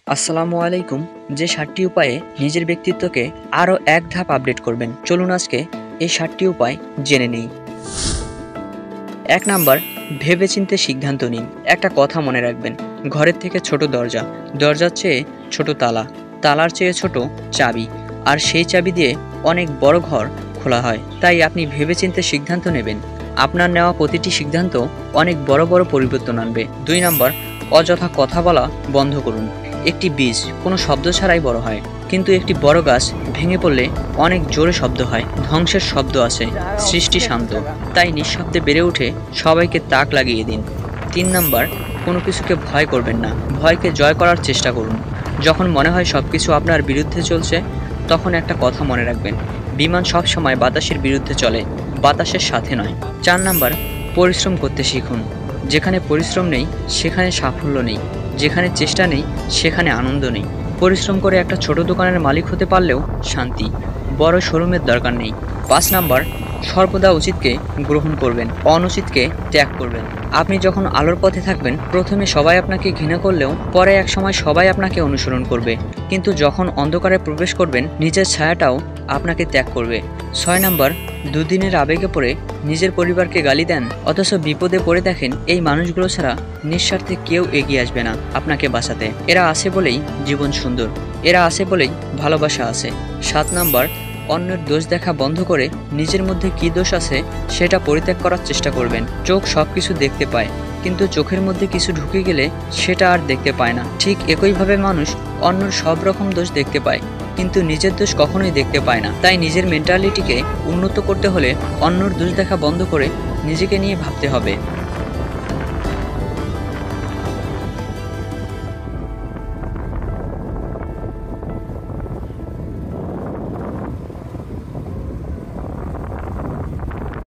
আসসালামু আলাইকুম। যে ৭টি উপায়ে নিজের ব্যক্তিত্বকে আরও এক ধাপ আপডেট করবেন, চলুন আজকে এই ৭টি উপায় জেনে নিই। ১ নাম্বার, ভেবেচিন্তে সিদ্ধান্ত নিন। একটা কথা মনে রাখবেন, ঘরের থেকে ছোট দরজা, দরজার চেয়ে ছোট তালা, তালার চেয়ে ছোট চাবি, আর সেই চাবি দিয়ে অনেক বড় ঘর খোলা হয়। তাই আপনি ভেবেচিন্তে সিদ্ধান্ত নেবেন। আপনার নেওয়া প্রতিটি সিদ্ধান্ত অনেক বড় বড় পরিবর্তন আনবে। ২ নাম্বার, অযথা কথা বলা বন্ধ করুন। একটি বীজ কোনো শব্দ ছাড়াই বড় হয়, কিন্তু একটি বড় গাছ ভেঙে পড়লে অনেক জোরে শব্দ হয়। ধ্বংসের শব্দ আছে, সৃষ্টি শান্ত। তাই নিঃশব্দে বেড়ে উঠে সবাইকে তাক লাগিয়ে দিন। ৩ নাম্বার, কোনো কিছুকে ভয় করবেন না, ভয়কে জয় করার চেষ্টা করুন। যখন মনে হয় সবকিছু আপনার বিরুদ্ধে চলছে, তখন একটা কথা মনে রাখবেন, বিমান সবসময় বাতাসের বিরুদ্ধে চলে, বাতাসের সাথে নয়। ৪ নাম্বার, পরিশ্রম করতে শিখুন। যেখানে পরিশ্রম নেই সেখানে সাফল্য নেই, যেখানে চেষ্টা নেই সেখানে আনন্দ নেই। পরিশ্রম করে একটা ছোট দোকানের মালিক হতে পারলেও শান্তি, বড় শোরুমের দরকার নেই। ৫ নাম্বার, সর্বদা উচিতকে গ্রহণ করবেন, অনুচিতকে ত্যাগ করবেন। আপনি যখন আলোর পথে থাকবেন, প্রথমে সবাই আপনাকে ঘৃণা করলেও পরে একসময় সবাই আপনাকে অনুসরণ করবে। কিন্তু যখন অন্ধকারে প্রবেশ করবেন, নিজের ছায়াটাও আপনাকে ত্যাগ করবে। ৬ নাম্বার, দুদিনের আবেগে পড়ে নিজের পরিবারকে গালি দেন, অথচ বিপদে পড়ে দেখেন এই মানুষগুলো ছাড়া নিঃস্বার্থে কেউ এগিয়ে আসবে না আপনাকে বাঁচাতে। এরা আছে বলেই জীবন সুন্দর, এরা আছে বলেই ভালোবাসা আছে। ৭ নাম্বার, অন্যের দোষ দেখা বন্ধ করে নিজের মধ্যে কী দোষ আছে সেটা পরিত্যাগ করার চেষ্টা করবেন। চোখ সব কিছু দেখতে পায়, কিন্তু চোখের মধ্যে কিছু ঢুকে গেলে সেটা আর দেখতে পায় না। ঠিক একইভাবে মানুষ অন্যর সব রকম দোষ দেখতে পায়, কিন্তু নিজের দোষ কখনোই দেখতে পায় না। তাই নিজের মেন্টালিটিকে উন্নত করতে হলে অন্যর দোষ দেখা বন্ধ করে নিজেকে নিয়ে ভাবতে হবে।